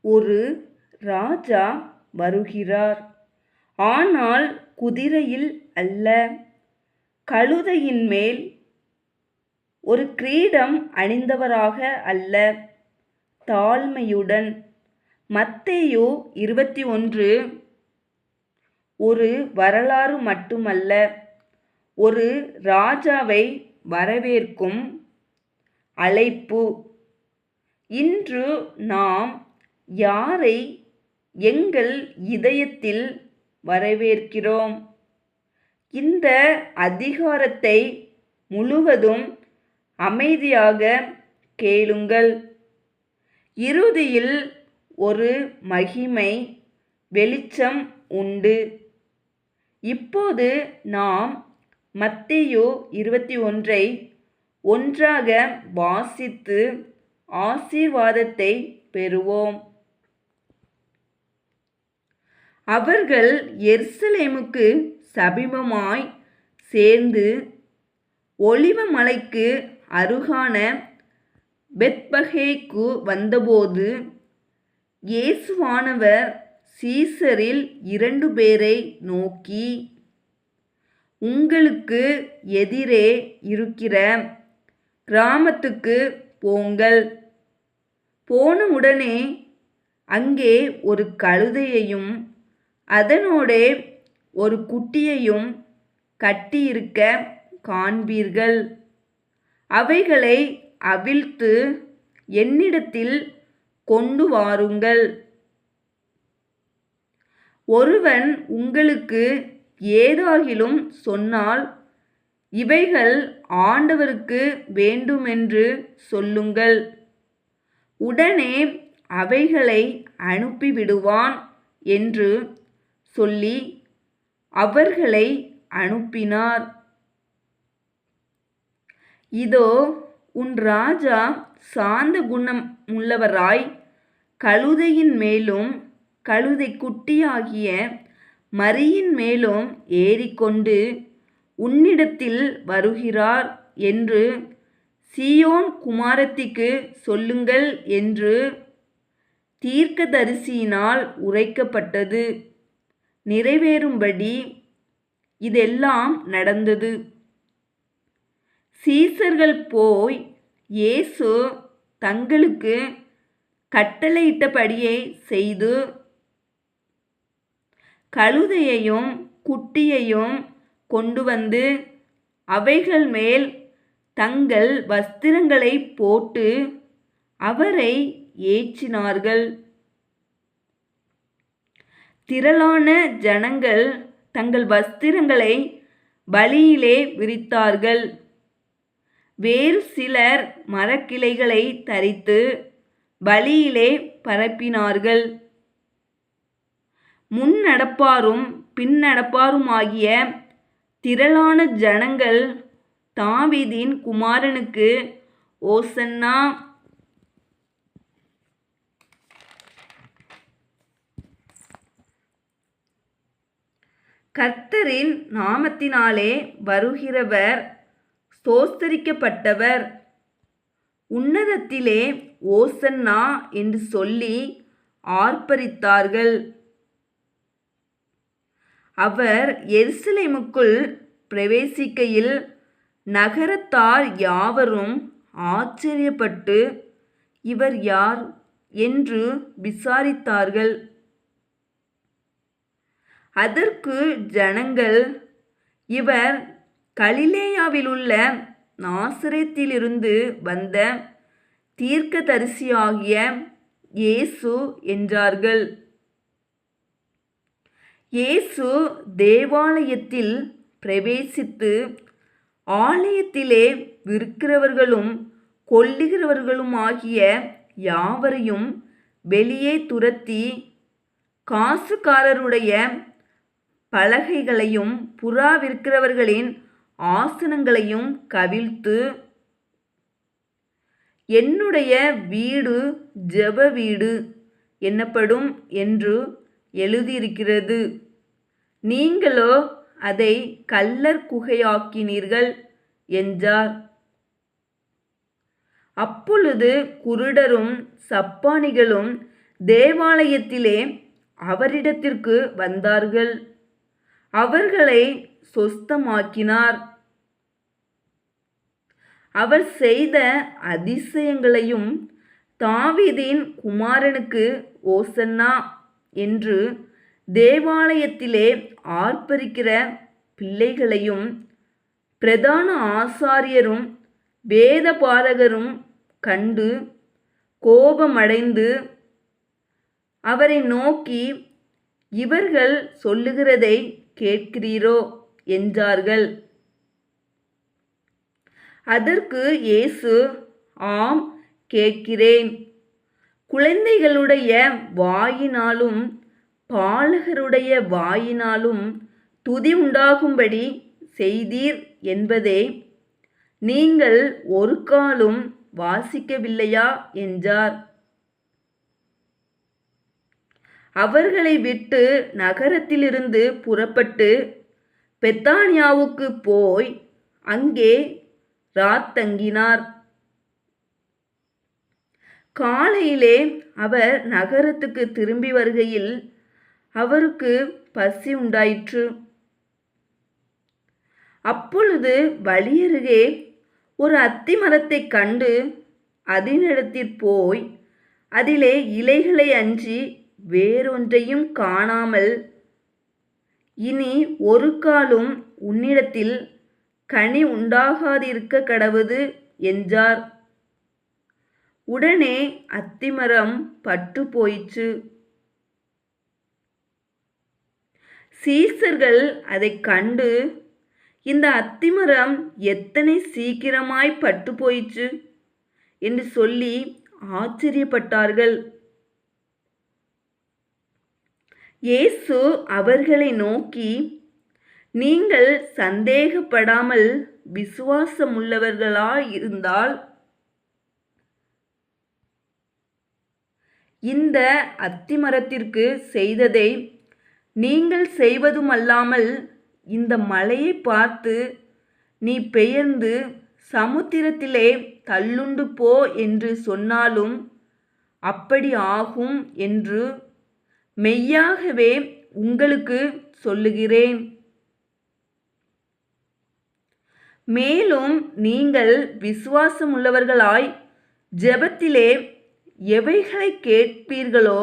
ஒரு ராஜா வருகிறார். ஆனால் குதிரையில் அல்ல, கழுதையின் மேல். ஒரு கிரீடம் அணிந்தவராக அல்ல, தாழ்மையுடன். மத்தேயு 21 ஒரு வரலாறு மட்டுமல்ல, ஒரு ராஜாவை வரவேற்கும் அழைப்பு. இன்று நாம் யாரை எங்கள் இதயத்தில் வரவேற்கிறோம்? இந்த அதிகாரத்தை முழுவதும் அமைதியாக கேளுங்கள். இறுதியில் ஒரு மகிமை வெளிச்சம் உண்டு. இப்போது நாம் மத்தேயு 21 ஒன்றாக வாசித்து ஆசீர்வாதத்தை பெறுவோம். அவர்கள் எருசலேமுக்கு சமீபமாய் சேர்ந்து ஒலிவ மலைக்கு அருகான பெத்பகேக்கு வந்தபோது, இயேசுவானவர் சீசரில் 2 பேரை நோக்கி, உங்களுக்கு எதிரே இருக்கிற கிராமத்துக்கு போங்கள். போனவுடனே அங்கே ஒரு கழுதையையும் அதனோடே ஒரு குட்டியையும் கட்டியிருக்க காண்பீர்கள். அவைகளை அவிழ்த்து என்னிடத்தில் கொண்டு வாருங்கள். ஒருவன் உங்களுக்கு ஏதாகிலும் சொன்னால், இவைகள் ஆண்டவருக்கு வேண்டுமென்று சொல்லுங்கள். உடனே அவைகளை அனுப்பிவிடுவான் என்று சொல்லி அவர்களை அனுப்பினார். இதோ, உன் ராஜா சாந்த குணமுள்ளவராய் கழுதையின் மேலும் கழுதைக்குட்டியாகிய மரியின் மேலும் ஏறிக்கொண்டு உன்னிடத்தில் வருகிறார் என்று சீயோன் குமாரத்திக்கு சொல்லுங்கள் என்று தீர்க்கதரிசியினால் உரைக்கப்பட்டது நிறைவேறும்படி இதெல்லாம் நடந்தது. சீசர்கள் போய் இயேசு தங்களுக்கு கட்டளையிட்டபடியே செய்து, கழுதையையும் குட்டியையும் கொண்டு வந்து அவைகள் மேல் தங்கள் வஸ்திரங்களை போட்டு அவரை ஏற்றினார்கள். திரளான ஜனங்கள் தங்கள் வஸ்திரங்களை பலியிலே விரித்தார்கள். வேறு சிலர் மரக்கிளைகளை தரித்து பலியிலே பரப்பினார்கள். முன் நடப்பாரும் பின் நடப்பாருமாகிய திரளான ஜனங்கள், தாவீதின் குமாரனுக்கு ஓசன்னா, கர்த்தரின் நாமத்தினாலே வருகிறவர் ஸ்தோத்தரிக்கப்பட்டவர், உன்னதத்திலே ஓசன்னா என்று சொல்லி ஆர்ப்பரித்தார்கள். அவர் எருசலேமுக்குள் பிரவேசிக்கையில் நகரத்தார் யாவரும் ஆச்சரியப்பட்டு, இவர் யார் என்று விசாரித்தார்கள். அதற்கு ஜனங்கள், இவர் கலிலேயாவிலுள்ள நாசரேத்திலிருந்து வந்த தீர்க்கதரிசியாகிய இயேசு என்றார்கள். இயேசு தேவாலயத்தில் பிரவேசித்து ஆலயத்திலே விற்கிறவர்களும் கொல்லுகிறவர்களுமாகிய யாவரையும் வெளியே துரத்தி, காசுக்காரருடைய பலகைகளையும் புறா விற்கிறவர்களின் ஆசனங்களையும் கவிழ்த்து, என்னுடைய வீடு ஜெப வீடு என்னப்படும் என்று எழுதியிருக்கிறது, நீங்களோ அதை கள்ளர் குகையாக்கினீர்கள் என்றார். அப்பொழுது குருடரும் சப்பாணிகளும் தேவாலயத்திலே அவரிடத்திற்கு வந்தார்கள். அவர்களை சொஸ்தமாக்கினார். அவர் செய்த அதிசயங்களையும் தாவீதின் குமாரனுக்கு ஓசன்னா என்று தேவாலயத்திலே ஆர்ப்பரிக்கிற பிள்ளைகளையும் பிரதான ஆசாரியரும் வேதபாரகரும் கண்டு கோபமடைந்து அவரை நோக்கி, இவர்கள் சொல்லுகிறதை கேட்கிறீரோ என்றார்கள். அதற்கு இயேசு, ஆம், கேட்கிறேன். குழந்தைகளுடைய வாயினாலும் பாலகருடைய வாயினாலும் துதி உண்டாகும்படி செய்தீர் என்பதை நீங்கள் ஒரு காலும் வாசிக்கவில்லையா என்றார். அவர்களை விட்டு நகரத்திலிருந்து புறப்பட்டு பெத்தானியாவுக்கு போய் அங்கே ராத்தங்கினார். காலையிலே அவர் நகரத்துக்கு திரும்பி வருகையில் அவருக்கு பசி உண்டாயிற்று. அப்பொழுது வழியருகே ஒரு அத்தி மரத்தை கண்டு அதனிடத்தில் போய் அதிலே இலைகளை அன்றி வேறொன்றையும் காணாமல், இனி ஒரு காலும் உன்னிடத்தில் கனி உண்டாகாதிருக்க கடவது என்றார். உடனே அத்திமரம் பட்டு போயிற்று. சீசர்கள் அதை கண்டு, இந்த அத்திமரம் எத்தனை சீக்கிரமாய் பட்டு போயிற்று என்று சொல்லி ஆச்சரியப்பட்டார்கள். இயேசு அவர்களை நோக்கி, நீங்கள் சந்தேகப்படாமல் விசுவாசமுள்ளவர்களாயிருந்தால் இந்த அத்திமரத்திற்கு செய்ததை நீங்கள் செய்வதுமல்லாமல் இந்த மலையை பார்த்து, நீ பெயர்ந்து சமுத்திரத்திலே தள்ளுண்டு போ என்று சொன்னாலும் அப்படி ஆகும் என்று மெய்யாகவே உங்களுக்கு சொல்லுகிறேன். மேலும் நீங்கள் விசுவாசமுள்ளவர்களாய் ஜெபத்திலே எவைகளை கேட்பீர்களோ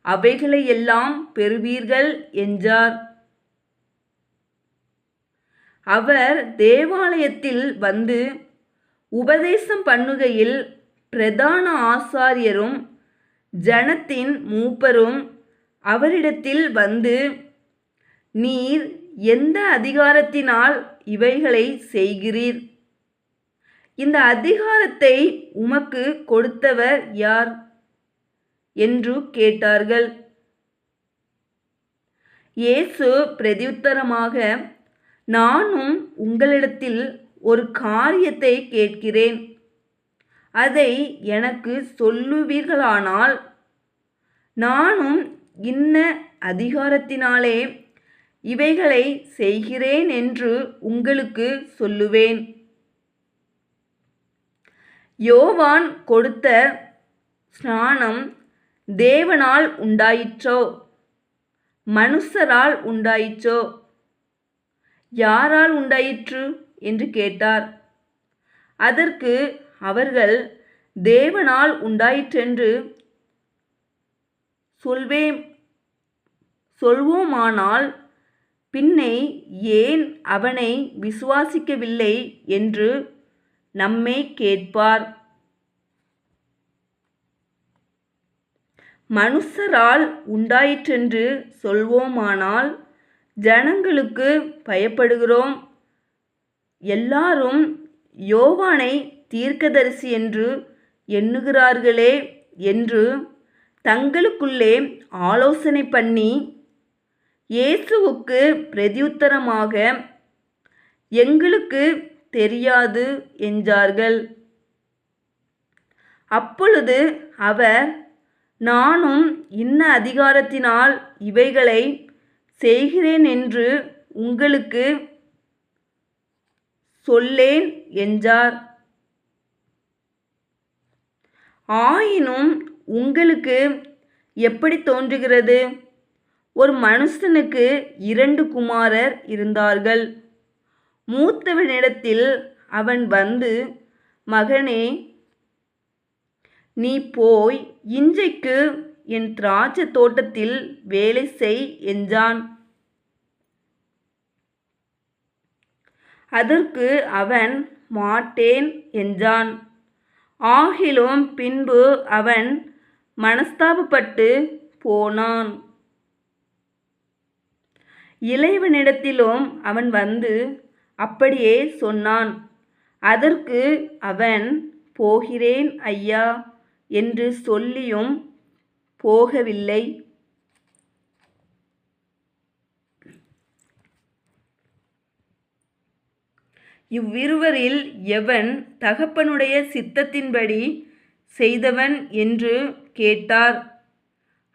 அவைகளை எல்லாம் பெறுவீர்கள் என்றார். அவர் தேவாலயத்தில் வந்து உபதேசம் பண்ணுகையில் பிரதான ஆசாரியரும் ஜனத்தின் மூப்பரும் அவரிடத்தில் வந்து, நீர் எந்த அதிகாரத்தினால் இவைகளை செய்கிறீர்? இந்த அதிகாரத்தை உமக்கு கொடுத்தவர் யார் என்று கேட்டார்கள். இயேசு பிரதியுத்தரமாக, நானும் உங்களிடத்தில் ஒரு காரியத்தை கேட்கிறேன். அதை எனக்கு சொல்லுவீர்களானால் நானும் இன்ன அதிகாரத்தினாலே இவைகளை செய்கிறேன் என்று உங்களுக்கு சொல்லுவேன். யோவான் கொடுத்த ஸ்நானம் தேவனால் உண்டாயிற்றோ மனுஷரால் உண்டாயிற்றோ? யாரால் உண்டாயிற்று என்று கேட்டார். அதற்கு அவர்கள், தேவனால் உண்டாயிற்றென்று சொல்வோமானால் பின்னே ஏன் அவனை விசுவாசிக்கவில்லை என்று நம்மை கேட்பார். மனுஷரால் உண்டாயிற்றென்று சொல்வோமானால் ஜனங்களுக்கு பயப்படுகிறோம், எல்லாரும் யோவானை தீர்க்கதரிசி என்று எண்ணுகிறார்களே என்று தங்களுக்குள்ளே ஆலோசனை பண்ணி இயேசுவுக்கு பிரதியுத்தரமாக, எங்களுக்கு தெரியாது என்றார்கள். அப்பொழுது அவர், நானும் இன்ன அதிகாரத்தினால் இவைகளை செய்கிறேன் என்று உங்களுக்கு சொல்லேன் என்றார். ஆயினும் உங்களுக்கு எப்படி தோன்றுகிறது? ஒரு மனுஷனுக்கு 2 குமாரர் இருந்தார்கள். மூத்தவனிடத்தில் அவன் வந்து, மகனே, நீ போய் இன்றைக்கு என் திராட்சைத் தோட்டத்தில் வேலை செய் என்றான். அதற்கு அவன் மாட்டேன் என்றான். ஆகிலும் பின்பு அவன் மனஸ்தாபப்பட்டு போனான். இளையவனிடத்திலும் அவன் வந்து அப்படியே சொன்னான். அதற்கு அவன், போகிறேன் ஐயா என்று சொல்லியும் போகவில்லை. இவ்விருவரில் எவன் தகப்பனுடைய சித்தத்தின்படி செய்தவன் என்று கேட்டார்.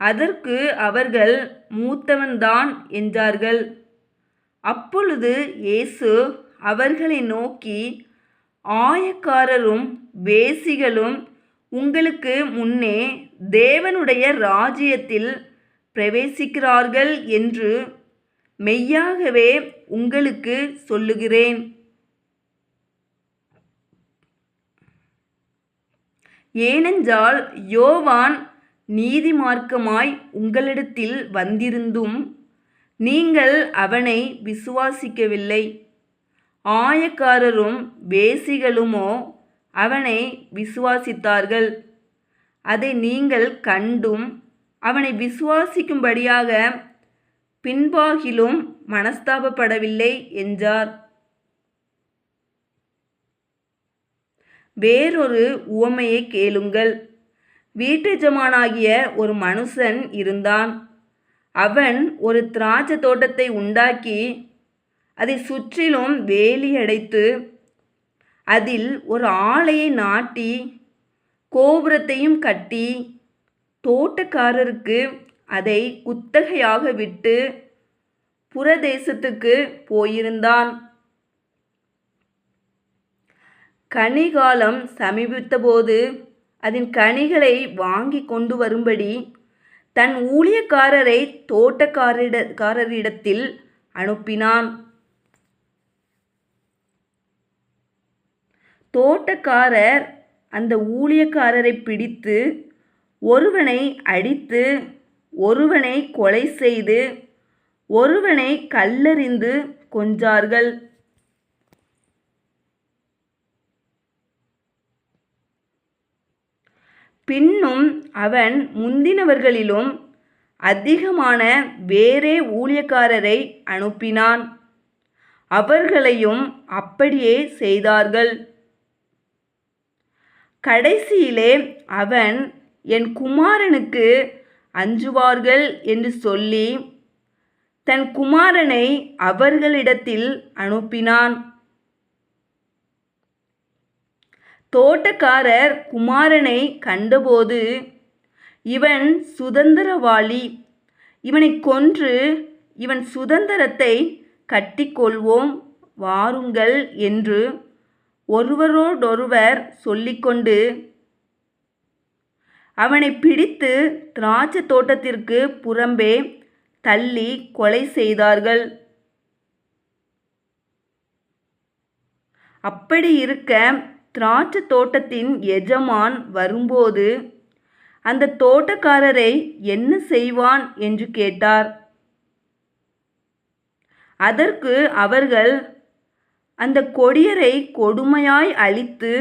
அதற்கு அவர்கள், மூத்தவன்தான் என்றார்கள். அப்பொழுது இயேசு அவர்களை நோக்கி, ஆயக்காரரும் வேசிகளும் உங்களுக்கு முன்னே தேவனுடைய ராஜ்யத்தில் பிரவேசிக்கிறார்கள் என்று மெய்யாகவே உங்களுக்கு சொல்லுகிறேன். ஏனென்றால் யோவான் நீதிமார்க்கமாய் உங்களிடத்தில் வந்திருந்தும் நீங்கள் அவனை விசுவாசிக்கவில்லை. ஆயக்காரரும் வேசிகளுமோ அவனை விசுவாசித்தார்கள். அதை நீங்கள் கண்டும் அவனை விசுவாசிக்கும்படியாக பின்பாகிலும் மனஸ்தாபப்படவில்லை என்றார். வேறொரு உவமையை கேளுங்கள். வீட்டெஜமானாகிய ஒரு மனுஷன் இருந்தான். அவன் ஒரு திராட்சை தோட்டத்தை உண்டாக்கி அதை சுற்றிலும் வேலி அடைத்து அதில் ஒரு ஆலையை நாட்டி கோபுரத்தையும் கட்டி தோட்டக்காரருக்கு அதை குத்தகையாக விட்டு புறதேசத்துக்கு போயிருந்தான். கனிகாலம் சமீபித்தபோது அதன் கனிகளை வாங்கி கொண்டு வரும்படி தன் ஊழியக்காரரை தோட்டக்காரரிடத்தில் அனுப்பினான். தோட்டக்காரர் அந்த ஊழியக்காரரை பிடித்து ஒருவனை அடித்து ஒருவனை கொலை செய்து ஒருவனை கல்லெறிந்து கொன்றார்கள். பின்னும் அவன் முந்தினவர்களிலும் அதிகமான வேறே ஊழியக்காரரை அனுப்பினான். அவர்களையும் அப்படியே செய்தார்கள். கடைசியிலே அவன், என் குமாரனுக்கு அஞ்சுவார்கள் என்று சொல்லி தன் குமாரனை அவர்களிடத்தில் அனுப்பினான். தோட்டக்காரர் குமாரனை கண்டபோது, இவன் சுதந்திரவாளி, இவனை கொன்று இவன் சுதந்திரத்தை கட்டிக்கொள்வோம் வாருங்கள் என்று ஒருவரோடொருவர் சொல்லிக்கொண்டு அவனை பிடித்து திராட்சை தோட்டத்திற்கு புறம்பே தள்ளி கொலை செய்தார்கள். அப்படி இருக்க திராட்சை தோட்டத்தின் எஜமான் வரும்போது அந்த தோட்டக்காரரை என்ன செய்வான் என்று கேட்டார். அதற்கு அவர்கள், அந்த கொடியரை கொடுமையாய் அழித்து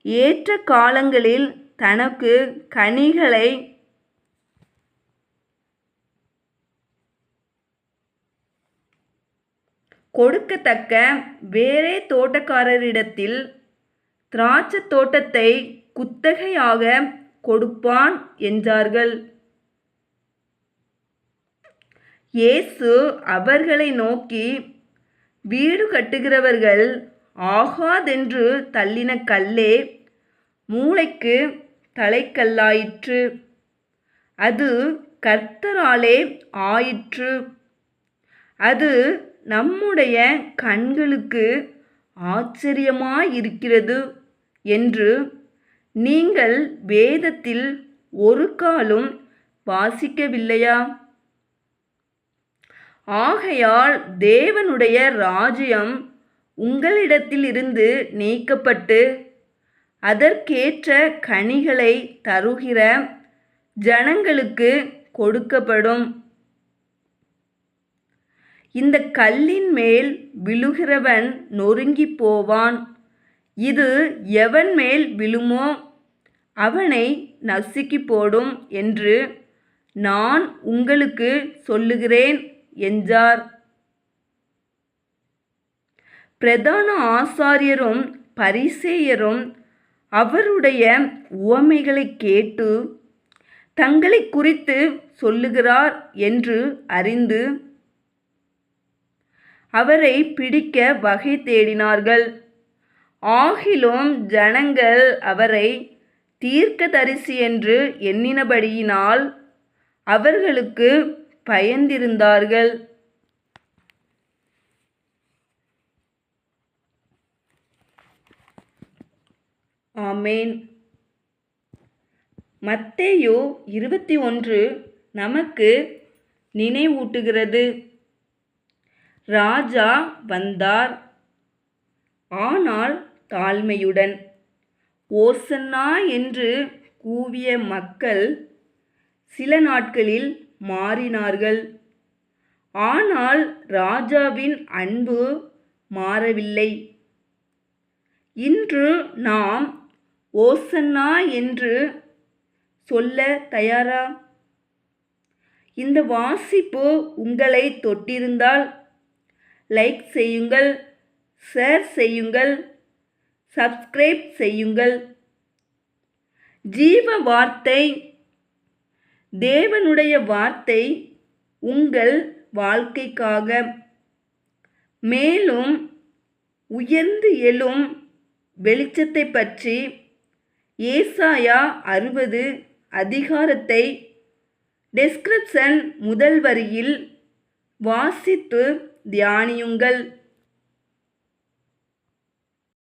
ஏற்ற காலங்களில் தனக்கு கனிகளை கொடுக்கத்தக்க வேறே தோட்டக்காரரிடத்தில் திராட்சை தோட்டத்தை குத்தகையாக கொடுப்பான் என்றார்கள். இயேசு அவர்களை நோக்கி, வீடு கட்டுகிறவர்கள் ஆகாதென்று தள்ளின கல்லே மூலைக்கு தலைக்கல்லாயிற்று. அது கர்த்தராலே ஆயிற்று. அது நம்முடைய கண்களுக்கு ஆச்சரியமாயிருக்கிறது என்று நீங்கள் வேதத்தில் ஒரு காலும் வாசிக்கவில்லையா? ஆகையால் தேவனுடைய ராஜ்யம் உங்களிடத்திலிருந்து நீக்கப்பட்டு அதற்கேற்ற கனிகளை தருகிற ஜனங்களுக்கு கொடுக்கப்படும். இந்த கல்லின் மேல் விழுகிறவன் நொறுங்கிப் போவான். இது எவன் மேல் விழுமோ அவனை நசுக்கி போடும் என்று நான் உங்களுக்கு சொல்லுகிறேன் என்றார். பிரதான ஆசாரியரும் பரிசேயரும் அவருடைய உவமைகளைக் கேட்டு தங்களை குறித்து சொல்லுகிறார் என்று அறிந்து அவரை பிடிக்க வகை தேடினார்கள். ஆகிலும் ஜனங்கள் அவரை தீர்க்கதரிசி என்று எண்ணினபடியினால் அவர்களுக்கு பயந்திருந்தார்கள். ஆமென். மத்தேயு 21 நமக்கு நினைவூட்டுகிறது. ராஜா வந்தார், ஆனால் தாழ்மையுடன். ஓசன்னா என்று கூவிய மக்கள் சில நாட்களில் மாறினார்கள். ஆனால் ராஜாவின் அன்பு மாறவில்லை. இன்று நாம் ஓசன்னா என்று சொல்ல தயாரா? இந்த வாசிப்பு உங்களை தொட்டிருந்தால் லைக் செய்யுங்கள், ஷேர் செய்யுங்கள், சப்ஸ்கிரைப் செய்யுங்கள். ஜீவ வார்த்தை, தேவனுடைய வார்த்தை உங்கள் வாழ்க்கைக்காக. மேலும் உயர்ந்து எழும் வெளிச்சத்தை பற்றி ஏசாயா 60 அதிகாரத்தை டெஸ்கிரிப்ஷன் முதல் வரியில் வாசித்து தியானியுங்கள்.